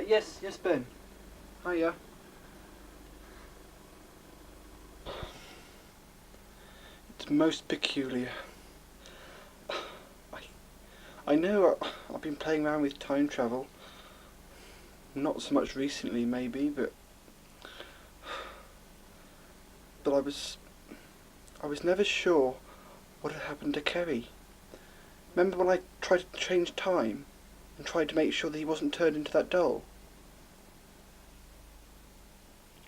Yes, Ben. Hiya. It's most peculiar. I know I've been playing around with time travel. Not so much recently, maybe, but I was never sure what had happened to Kerry. Remember when I tried to change time and tried to make sure that he wasn't turned into that doll?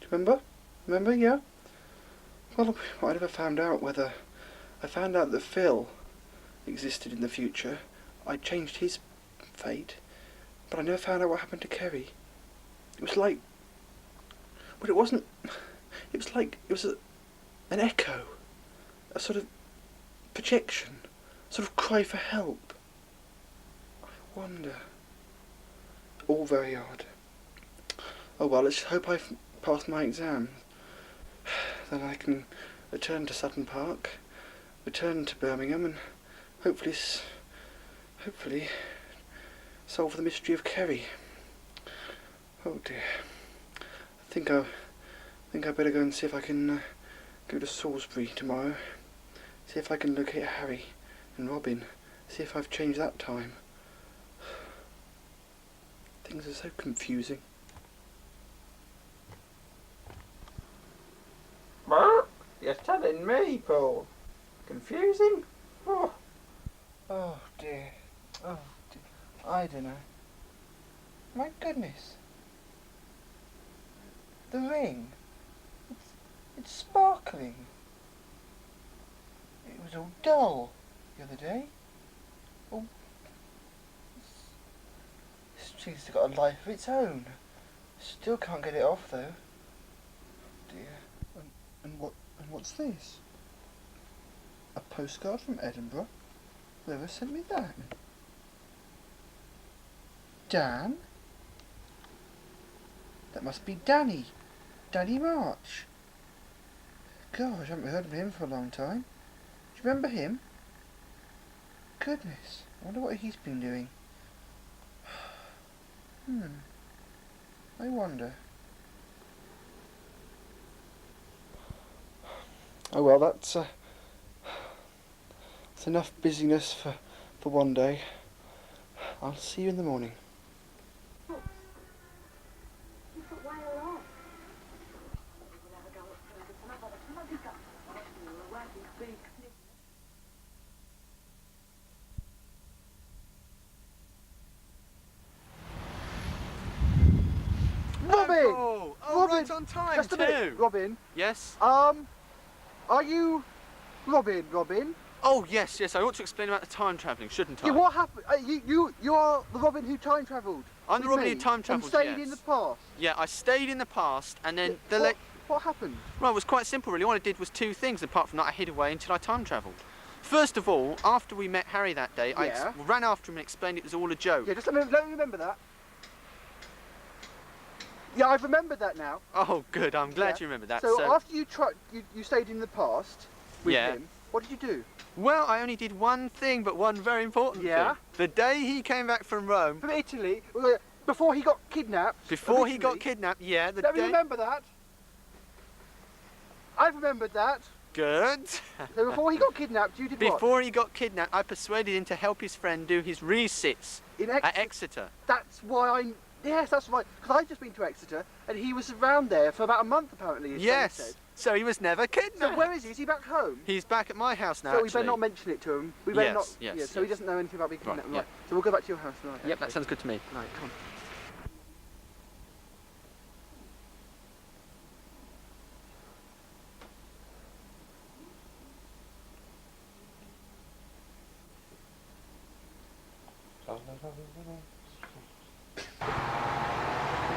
Do you remember? Remember, yeah? Well, I never found out whether... I found out that Phil existed in the future. I changed his fate, but I never found out what happened to Kerry. It was like... Well, it wasn't... It was like... It was an echo. A sort of projection. A sort of cry for help. I wonder... All very odd. Oh well, let's hope I've passed my exam. Then I can return to Sutton Park, return to Birmingham, and hopefully solve the mystery of Kerry. Oh dear. I think I better go and see if I can go to Salisbury tomorrow. See if I can locate Harry and Robin. See if I've changed that time. Things are so confusing. You're telling me, Paul? Confusing? Oh dear. Oh dear. I don't know. My goodness. The ring. It's sparkling. It was all dull the other day. Oh, this thing's got a life of its own. Still can't get it off though. Dear. And what's this? A postcard from Edinburgh? Whoever sent me that? Dan? That must be Danny. Danny March. Gosh, I haven't heard of him for a long time. Do you remember him? Goodness, I wonder what he's been doing. I wonder. Oh well, that's enough busyness for one day. I'll see you in the morning. Robin! Oh, Robin! right on time, Just a minute, Robin. Yes? Are you Robin? Oh, yes, I ought to explain about the time travelling, shouldn't I? Yeah, what happened? You are the Robin who time travelled. I'm the Robin who time travelled, and stayed in the past. Yeah, I stayed in the past, and then What happened? Well, it was quite simple, really. All I did was two things, apart from that I hid away until I time travelled. First of all, after we met Harry that day, I ran after him and explained it was all a joke. Yeah, just let me remember that. Yeah, I've remembered that now. Oh, good. I'm glad you remember that. So after you stayed in the past with him, what did you do? Well, I only did one thing, but one very important thing. The day he came back from Rome... From Italy, before he got kidnapped. Before he got kidnapped, yeah. Let me remember that. I've remembered that. Good. So before he got kidnapped, you did what? Before he got kidnapped, I persuaded him to help his friend do his resits at Exeter. That's why Yes, that's right. Because I've just been to Exeter, and he was around there for about a month, apparently. Yes. So he was never kidnapped. So where is he? Is he back home? He's back at my house now. So we better not mention it to him. We better not. Yes. So he doesn't know anything about being kidnapped. Right. So we'll go back to your house. Right. Yep, that sounds good to me. Right, come on.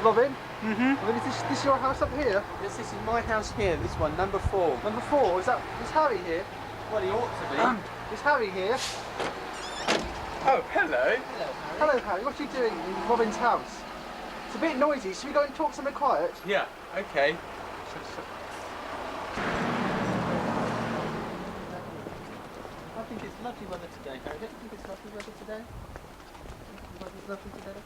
Robin? Robin, is this your house up here? Yes, this is my house here, this one, number 4. Number 4? Is Harry here? Well, he ought to be. Is Harry here? Oh, hello. Hello, Harry. What are you doing in Robin's house? It's a bit noisy. Should we go and talk somewhere quiet? Yeah, okay. I think it's lovely weather today, Harry. Don't you think it's lovely weather today? Lovely today?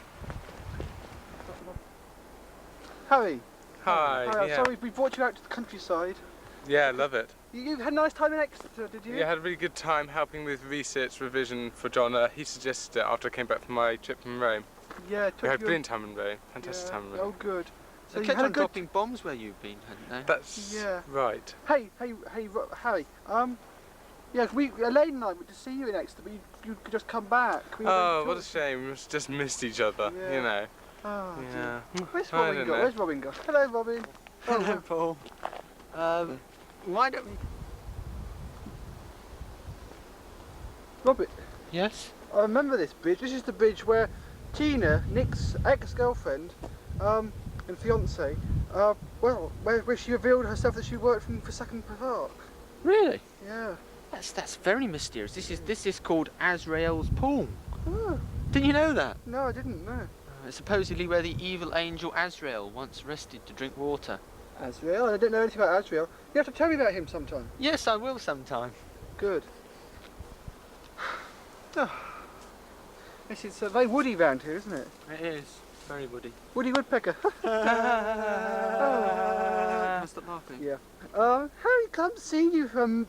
Harry. Hi. Harry, Yeah. sorry we brought you out to the countryside. Yeah, love it. You had a nice time in Exeter, did you? Yeah, I had a really good time helping with research revision for John. He suggested it after I came back from my trip from Rome. Yeah, We had a brilliant time in Rome. Fantastic time in Rome. Oh, good. So they kept on dropping bombs where you've been, hadn't they? That's right. Hey, Harry. Yeah, Elaine and I went to see you in Exeter, but you could just come back. Oh, what a shame. We must just missed each other, you know. Oh, yeah. Where's Robin got? Where's Robin got? Hello, Robin. Hello, Paul. Why don't we... Robin. Yes? I remember this bridge. This is the bridge where Tina, Nick's ex-girlfriend, and fiance, where she revealed herself that she worked for SUTTON Park. Really? Yeah. That's very mysterious. This is called Azrael's Pool. Oh. Didn't you know that? No, I didn't know. It's supposedly where the evil angel Azrael once rested to drink water. Azrael? I didn't know anything about Azrael. You have to tell me about him sometime. Yes, I will sometime. Good. Oh. Yes, it's very woody round here, isn't it? It is. Very woody. Woody woodpecker. Stop laughing. Yeah. Harry, can't see you from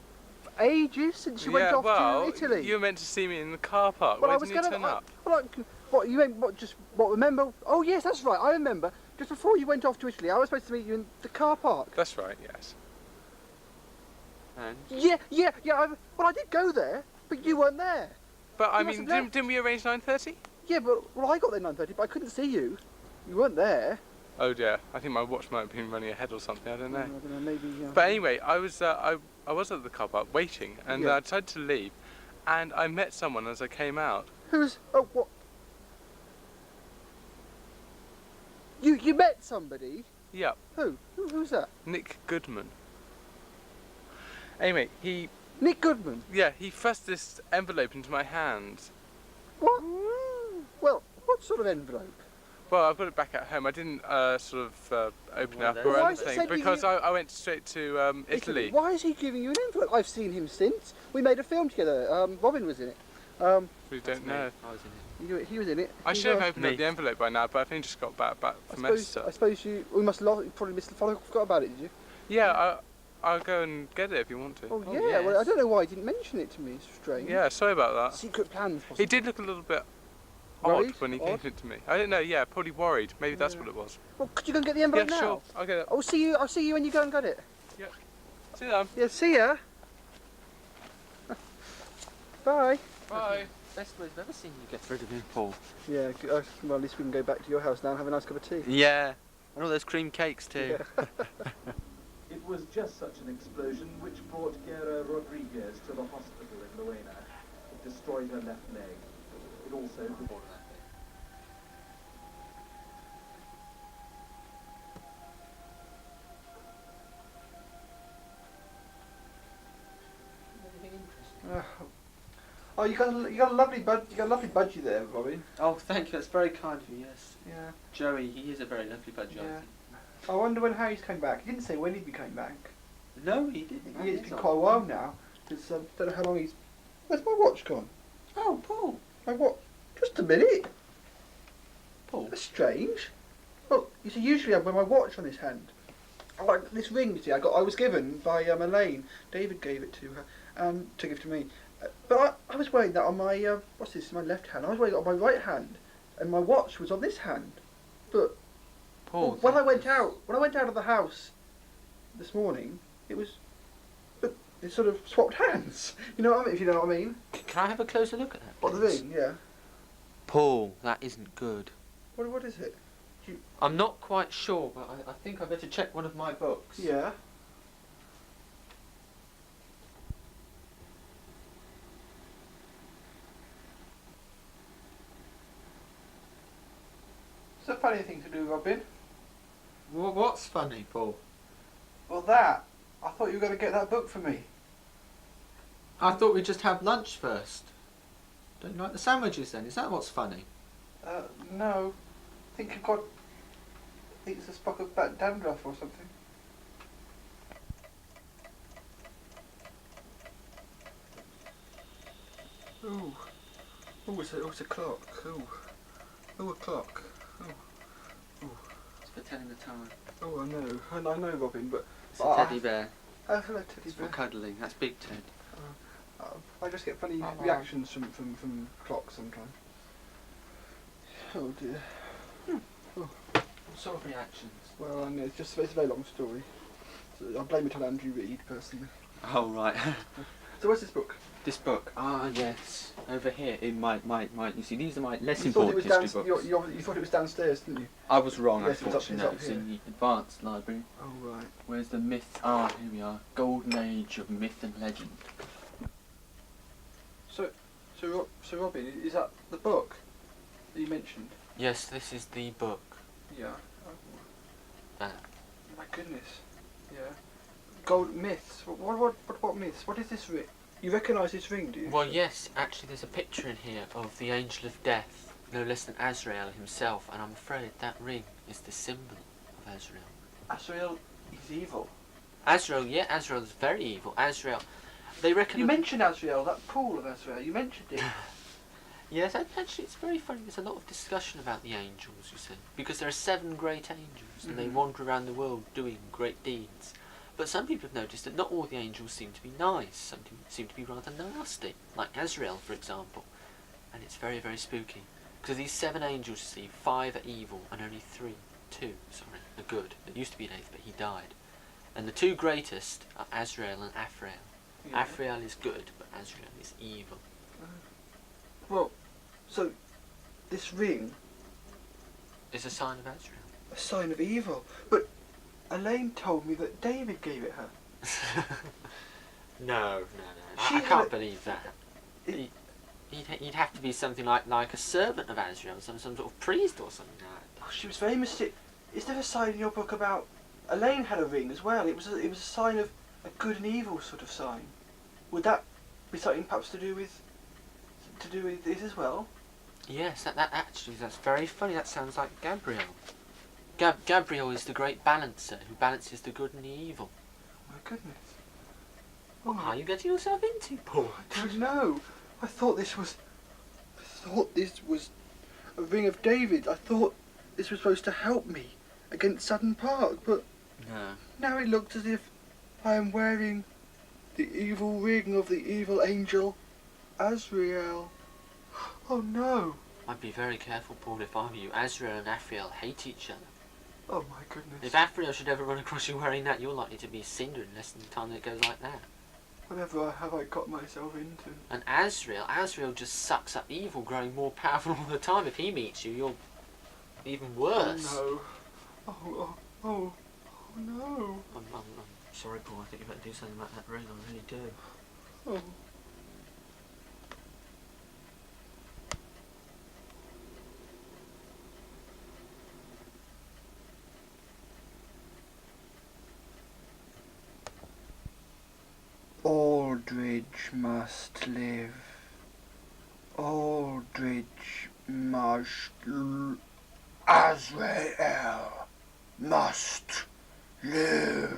ages since you went off to Italy. You were meant to see me in the car park. Well, Why I was didn't you going turn up? What, you meant, remember? Oh, yes, that's right, I remember. Just before you went off to Italy, I was supposed to meet you in the car park. That's right, yes. And? Yeah, well, I did go there, but you weren't there. But, I mean, didn't we arrange 9:30? Yeah, well, I got there 9:30, but I couldn't see you. You weren't there. Oh dear, I think my watch might have been running ahead or something, I don't know. I don't know, maybe, But anyway, I was at the car park waiting, and I decided to leave, and I met someone as I came out. Oh, what? You met somebody? Yep. Who's that? Nick Goodman. Anyway, Nick Goodman? Yeah, he thrust this envelope into my hand. What? Well, what sort of envelope? Well, I've got it back at home. I didn't open it up or Why is it anything because I went straight to Italy. Why is he giving you an envelope? I've seen him since. We made a film together. Robin was in it. We don't know. I was in it. He was in it. I should have opened up the envelope by now, but I've only just got back from Exeter. I suppose you probably forgot about it, did you? Yeah, I'll go and get it if you want to. Oh yeah, yes. Well I don't know why he didn't mention it to me. It's strange. Yeah, sorry about that. Secret plans. Possibly. He did look a little bit worried? odd when he gave it to me. I don't know. Yeah, probably worried. Maybe that's what it was. Well, could you go and get the envelope now? Yeah, sure. I'll get it. I'll see you when you go and get it. Yeah. See you then. Yeah. See ya. Bye. Bye. Best way I've ever seen you get rid of him, Paul. Yeah. Well, at least we can go back to your house now and have a nice cup of tea. Yeah. And all those cream cakes too. Yeah. It was just such an explosion which brought Guerra Rodriguez to the hospital in Luena. It destroyed her left leg. It also... Oh, you got a lovely budgie there, Robin. Oh, thank you. That's very kind of you. Yes. Yeah. Joey, he is a very lovely budgie. Yeah. I wonder when Harry's coming back. He didn't say when he'd be coming back. No, he didn't. It's been quite a while now. Because don't know how long he's. Where's my watch gone? Oh, Paul. My watch. Just a minute. Paul. That's strange. Well, you see, usually I wear my watch on this hand. Like this ring, you see, I was given by Elaine. David gave it to her, to give to me. But I was wearing that on my what's this? My left hand. I was wearing it on my right hand, and my watch was on this hand. But Paul, when I went out of the house this morning, it sort of swapped hands. You know what I mean? If you know what I mean. Can I have a closer look at that? What the please? ring? Yeah. Paul, that isn't good. What is it? I'm not quite sure, but I think I better check one of my books. Yeah. It's a funny thing to do, Robin. What's funny, Paul? Well, that. I thought you were going to get that book for me. I thought we'd just have lunch first. Don't you like the sandwiches then? Is that what's funny? No. I think you've got... I think it's a spot of dandruff or something. Ooh. Ooh, it's a clock. Ooh. Ooh, a clock. Ooh. Ooh. for telling the time. Oh, I know, Robin, but... It's a teddy bear. Oh, hello, teddy It's bear. for cuddling. That's Big Ted. I just get funny reactions from clocks sometimes. Oh dear. What sort of reactions? Well, I know, it's a very long story. So I blame it on Andrew Reid, personally. Oh, right. So where's this book? This book? Ah, yes. Over here in my you see, these are my less You thought important it was history books. you thought it was downstairs, didn't you? I was wrong, Yes, unfortunately. it's up It's here. in the advanced library. Oh, right. Where's the myth? Ah, here we are. Golden Age of Myth and Legend. So Robin, is that the book that you mentioned? Yes, this is the book. Yeah. That. My goodness. Yeah. Gold myths. What myths? What is this ring? You recognise this ring, do you? Well, yes. Actually, there's a picture in here of the Angel of Death, no less than Azrael himself, and I'm afraid that ring is the symbol of Azrael. Azrael is evil. Azrael, yeah, Azrael is very evil. Azrael, they reckon... You mentioned Azrael, that pool of Azrael. You mentioned it. Yes, actually, it's very funny. There's a lot of discussion about the angels, you see, because there are 7 great angels, and they wander around the world doing great deeds. But some people have noticed that not all the angels seem to be nice. Some seem to be rather nasty, like Azrael, for example. And it's very, very spooky. Because of these 7 angels, you see, 5 are evil, and only 2 are good. There used to be an 8th, but he died. And the 2 greatest are Azrael and Aphrael. Yeah. Aphrael is good, but Azrael is evil. Well, so this ring, It's a sign of Azrael. a sign of evil. But Elaine told me that David gave it her. No. She I had can't a- believe that. It- He'd have to be something like a servant of Azrael, some sort of priest or something like that. Oh, she was very mysterious. Is there a sign in your book about Elaine had a ring as well? It was a sign of a good and evil sort of sign. Would that be something perhaps to do with this as well? Yes, that's very funny. That sounds like Gabriel. Gabriel is the great balancer who balances the good and the evil. Oh my goodness. What are you getting yourself into, Paul? I don't know. I thought this was a ring of David. I thought this was supposed to help me against Sutton Park, but No. now it looks as if I am wearing the evil ring of the evil angel Azrael. Oh no. I'd be very careful, Paul, if I were you. Azrael and Aphrael hate each other. Oh my goodness. If Aphrael should ever run across you wearing that, you're likely to be a cinder in less than the time that it goes like that. Whatever have I got myself into? And Azrael just sucks up evil, growing more powerful all the time. If he meets you, you're even worse. Oh no. Oh no. I'm sorry, Paul. I think you better do something about that ring. I really do. Oh. Aldridge must live. Aldridge must... Azrael must live.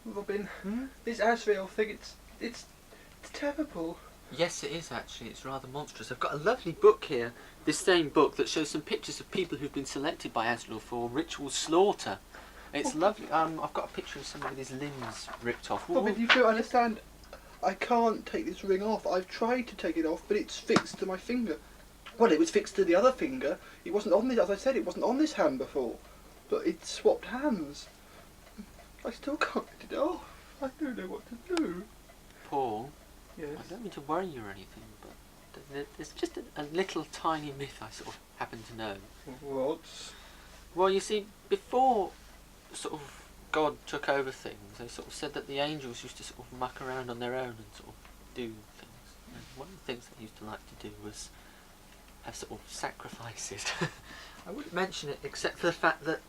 Robin, this Azrael thing, it's terrible. Yes, it is actually. It's rather monstrous. I've got a lovely book here, this same book, that shows some pictures of people who've been selected by Azrael for ritual slaughter. It's lovely. I've got a picture of somebody with his limbs ripped off. Robin, you don't understand. I can't take this ring off. I've tried to take it off, but it's fixed to my finger. Well, it was fixed to the other finger. It wasn't on this, as I said, it wasn't on this hand before. But it swapped hands. I still can't get it off. I don't know what to do. Paul, Yes. I don't mean to worry you or anything, but there's just a little tiny myth I sort of happen to know. What? Well, you see, before sort of God took over things, they sort of said that the angels used to sort of muck around on their own and sort of do things. And one of the things they used to like to do was have sort of sacrifices. I wouldn't mention it except for the fact that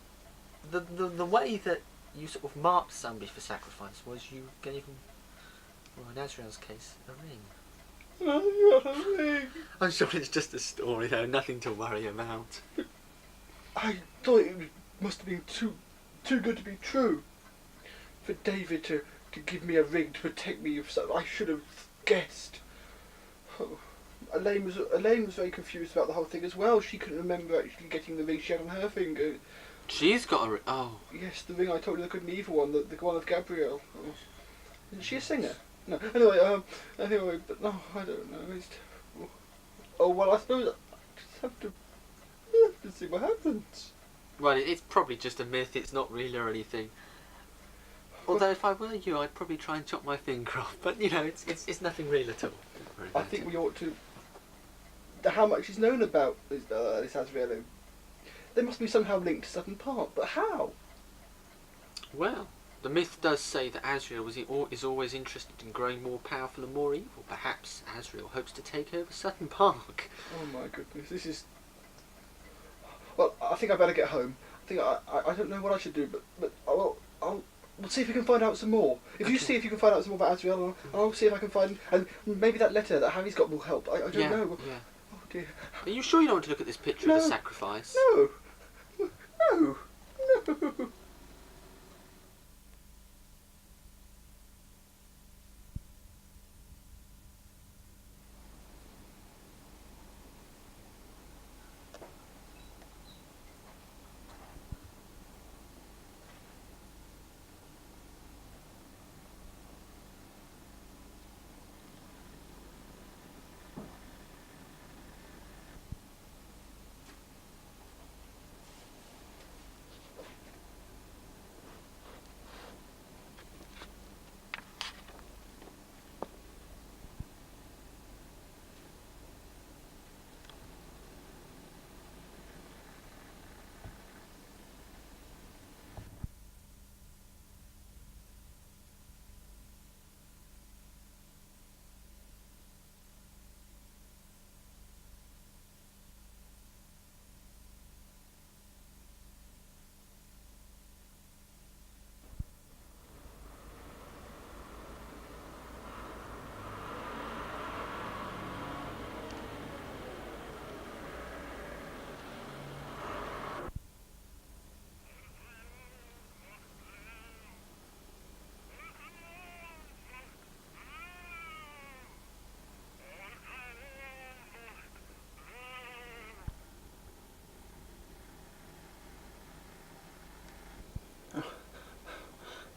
the way that you sort of marked somebody for sacrifice was you gave them, well, in Azrael's case, a ring. I'm sure it's just a story though, nothing to worry about. I thought it must have been too good to be true. For David to give me a ring to protect me if so, I should have guessed. Oh. Elaine was very confused about the whole thing as well. She couldn't remember actually getting the ring she had on her finger. She's got a ring. Oh. Yes, the ring I told you the good and evil one, the one of Gabrielle. Oh. Isn't she a singer? No. Anyway, but no, I don't know. It's terrible. Oh well, I suppose I just have to see what happens. Well, it's probably just a myth. It's not real or anything. Although if I were you, I'd probably try and chop my finger off. But you know, it's nothing real at all. I think we ought to. How much is known about this Azrael? They must be somehow linked to Sutton Park, but how? Well, the myth does say that Azrael is always interested in growing more powerful and more evil. Perhaps Azrael hopes to take over Sutton Park. Oh my goodness, this is. Well, I think I better get home. I think I don't know what I should do, but we'll see if we can find out some more. If you see if you can find out some more about Azrael, I'll see if I can find, and maybe that letter that Harry's got will help. I don't know. Yeah. Oh dear. Are you sure you don't want to look at this picture of the sacrifice? No.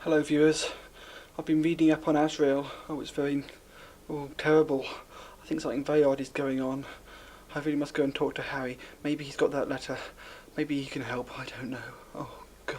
Hello viewers, I've been reading up on Azrael. Oh, it's very terrible. I think something very odd is going on. I really must go and talk to Harry. Maybe he's got that letter. Maybe he can help, I don't know. Oh gosh.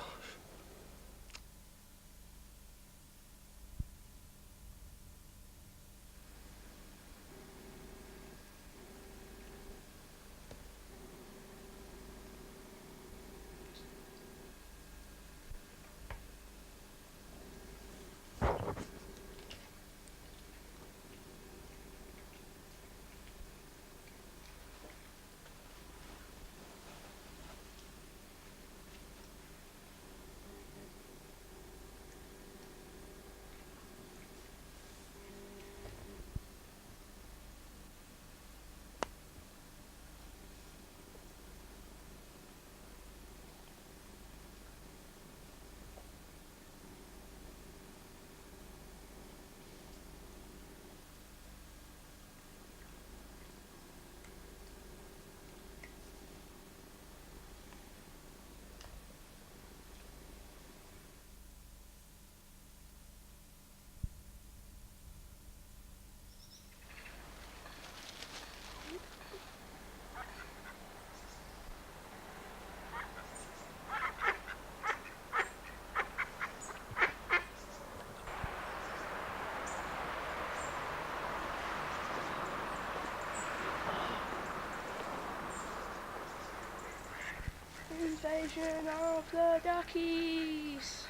Invasion of the duckies!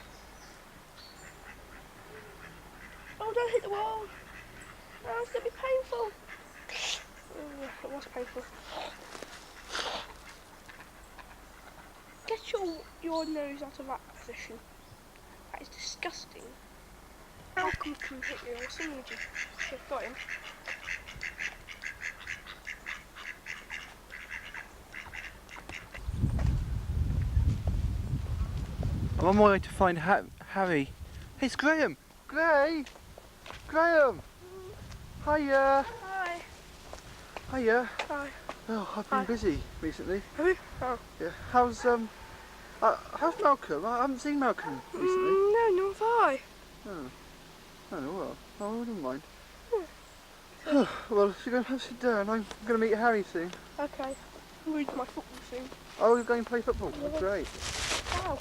Oh, don't hit the wall. Oh, it's going to be painful. Oh, it was painful. Get your nose out of that position. That is disgusting. I'll come and hit you. As soon as you've got him. I'm on my way to find Harry. Hey, it's Graham! Graham! Hiya! Hi. Hiya! Hi. Oh, I've been busy recently. Have you? Oh. Yeah. How's Malcolm? I haven't seen Malcolm recently. No, not I. Oh. Oh, well, I wouldn't mind. Well, if you're going to sit down, I'm going to meet Harry soon. Okay. I'm reading my football soon. Oh, you're going to play football? Yeah. Great. Wow.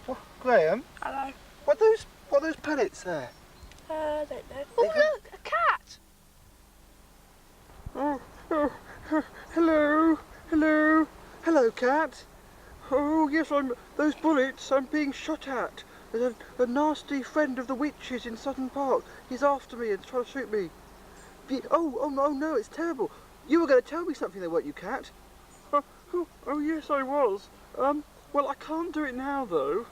What, Graham? Hello. What are those pellets there? I don't know. Oh, look! A cat! Hello, cat. Oh, yes, those bullets I'm being shot at. There's a nasty friend of the witches in Sutton Park. He's after me and trying to shoot me. Oh no, it's terrible. You were going to tell me something though, weren't you, cat? Oh, yes, I was. Well, I can't do it now, though.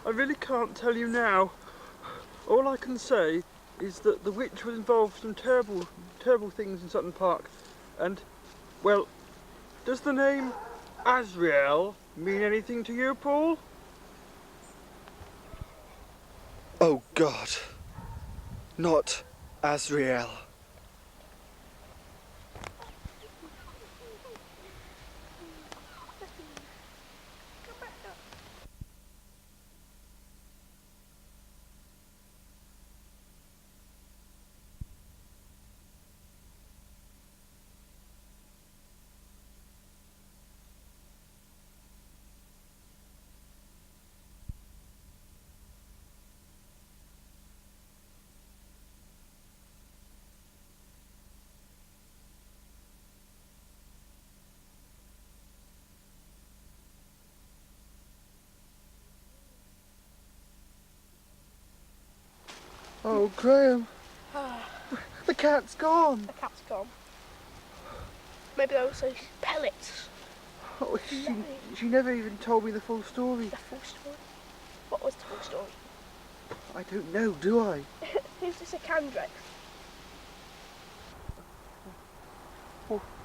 I really can't tell you now. All I can say is that the witch was involved in some terrible things in Sutton Park. And, well, does the name Azrael mean anything to you, Paul? Oh, God. Not Azrael. Oh, Graham. The cat's gone. The cat's gone. Maybe those are pellets. Oh, she never even told me the full story. The full story? What was the full story? I don't know, do I? Who's this a Candrex?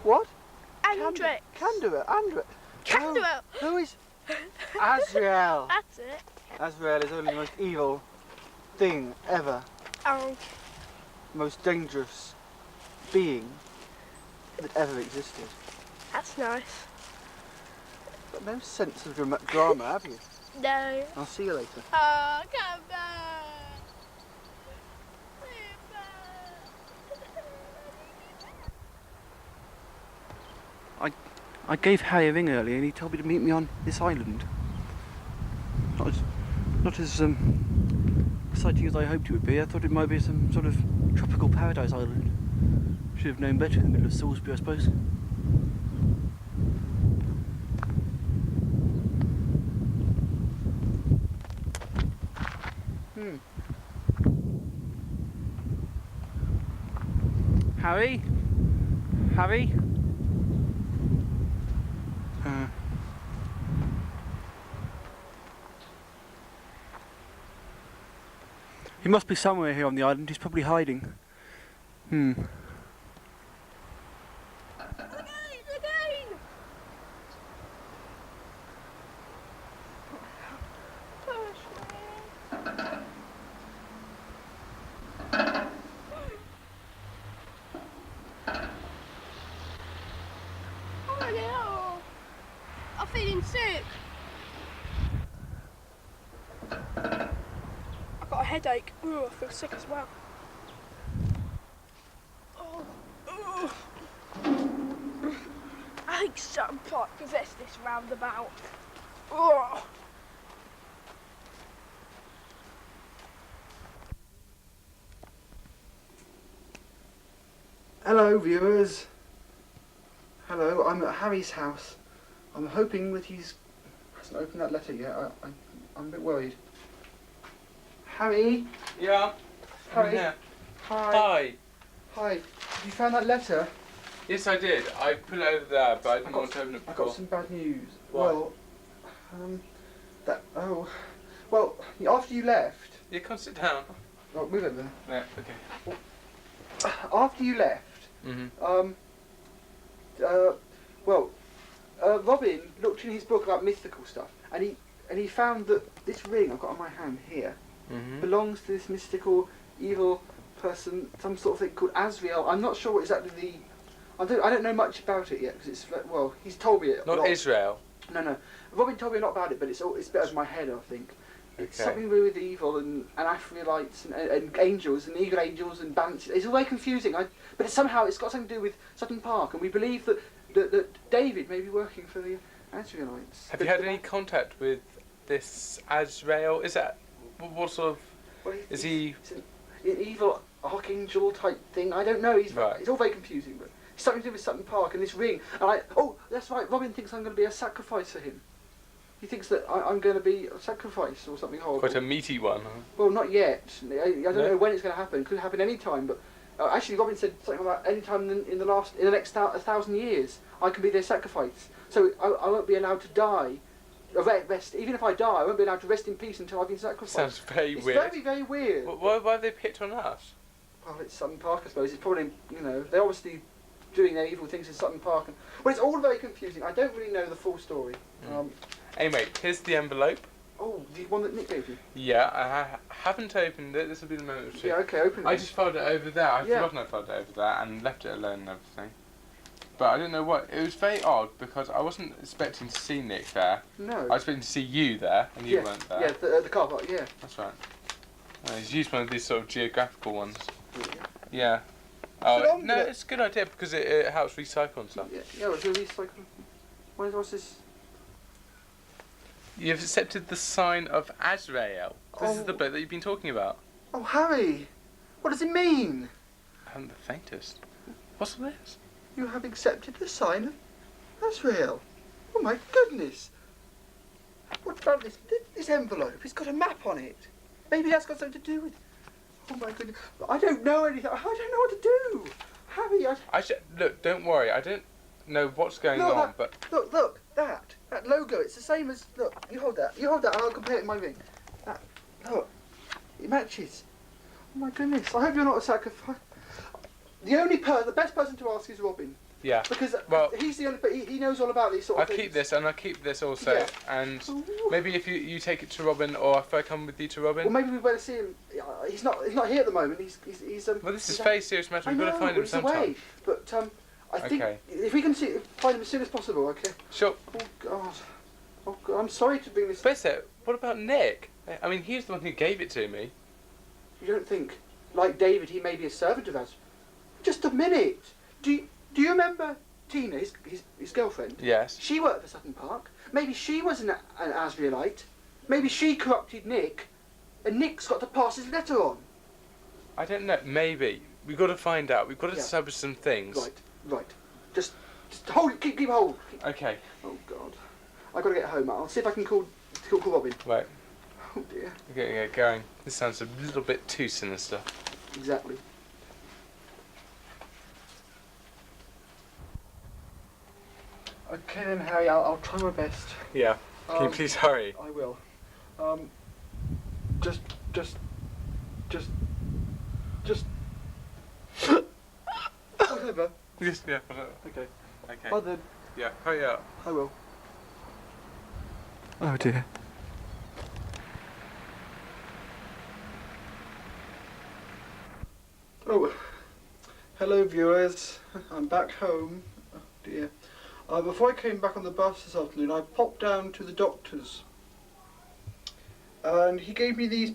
What? Andrex. Andrex. Canduel. Who is Azrael? That's it. Azrael is only the most evil thing ever. Most dangerous being that ever existed. That's nice. Got no sense of drama, have you? No. I'll see you later. Oh, come back. I gave Harry a ring earlier and he told me to meet me on this island. Not as exciting as I hoped it would be. I thought it might be some sort of tropical paradise island. Should have known better in the middle of Salisbury, I suppose. Harry? Harry? He must be somewhere here on the island. He's probably hiding. Again. Oh no! I'm feeling sick. I've got a headache. Ooh, I feel sick as well. Oh. I think Sutton Park possessed this roundabout. Oh. Hello, viewers. Hello, I'm at Harry's house. I'm hoping that he hasn't opened that letter yet. I'm a bit worried. Harry? Yeah. Harry? Yeah. Hi. Hi. Hi. Have you found that letter? Yes, I did. I put it over there, but I didn't want to open it I before. got some bad news. What? Well, after you left. You can't sit down. Oh, move over there. Yeah. Okay. After you left. Mhm. Robin looked in his book about mythical stuff, and he found that this ring I've got on my hand here Mhm. belongs to this mystical evil person, some sort of thing called Azrael. I'm not sure what exactly I don't know much about it yet because it's he's told me it. Not Israel. No. Robin told me a lot about it, but it's a bit over my head, I think. It's Okay. something to do with evil and Aphrodite and angels and eagle angels and balances. It's all very confusing. But somehow it's got something to do with Sutton Park, and we believe that David may be working for the Azraelites. Have you had any contact with this Azrael? Is that what sort of? Well, Is he? It's an evil archangel type thing. I don't know. Right. It's all very confusing, but it's something to do with Sutton Park and this ring. And that's right. Robin thinks I'm going to be a sacrifice for him. He thinks that I'm going to be a sacrifice or something horrible. Quite a meaty one. Huh? Well, not yet. I don't No? know when it's going to happen. It could happen any time. But actually, Robin said something about any time in the next 1,000 years, I can be their sacrifice. So I won't be allowed to die. Rest. Even if I die, I won't be allowed to rest in peace until I've been sacrificed. Sounds very it's weird. very, very weird. Why have they picked on us? Well, it's Sutton Park, I suppose. It's probably, they're obviously doing their evil things in Sutton Park. Well, it's all very confusing. I don't really know the full story. Anyway, here's the envelope. Oh, the one that Nick gave you? Yeah, I haven't opened it. This will be the moment of truth. Yeah, okay, open it. I just filed it over there. I'd Yeah. forgotten I filed it over there and left it alone and everything. But I didn't know what. It was very odd because I wasn't expecting to see Nick there. No. I was expecting to see you there, and you weren't there. Yeah, the car park, yeah. That's right. He's used one of these sort of geographical ones. Yeah. Yeah. Good Oh, on no, you. it's a good idea because it helps recycle and stuff. Yeah, it's a recycle. What's this? You've accepted the sign of Azrael. This is the Oh. book that you've been talking about. Oh, Harry! What does it mean? I haven't the faintest. What's this? You have accepted the sign of Azrael. Oh my goodness! What about this envelope? It's got a map on it. Maybe that's got something to do with. Oh my goodness! I don't know anything. I don't know what to do. Harry, Look, don't worry. I don't know what's going on, but look, that logo. It's the same as. Look, you hold that, and I'll compare it to my ring. Look, it matches. Oh my goodness! I hope you're not a sacrifice. The best person to ask is Robin. yeah. Because Well, he's the only, but he knows all about these sort I'll of things. keep this, and I'll keep this also, Yeah. and Ooh. maybe if you take it to Robin, or if I come with you to Robin. Well, maybe we better see him. He's not here at the moment. He's Well, this is he's a very serious matter. I We've got know, to find him he's sometime. away. But I think Okay. if we can find him as soon as possible, okay. Sure. Oh God, I'm sorry to bring this. But what about Nick? I mean, he's the one who gave it to me. You don't think, like David, he may be a servant of us? Just a minute. Do you remember Tina, his girlfriend? Yes. She worked for Sutton Park. Maybe she was an Azraelite. Maybe she corrupted Nick, and Nick's got to pass his letter on. I don't know. Maybe we've got to find out. We've got to Yeah. establish some things. Right. Just hold it. Keep hold. Okay. Oh God, I got to get home. I'll see if I can call Robin. Right. Oh dear. Okay. Going. This sounds a little bit too sinister. Exactly. Okay then, Harry. I'll try my best. Yeah. Can you please hurry? I will. Just. Whatever. Yes. Yeah. Whatever. Okay. Okay. Bye then. Yeah. Hurry up. I will. Oh dear. Oh, hello viewers. I'm back home. Oh dear. Before I came back on the bus this afternoon, I popped down to the doctor's, and he gave me these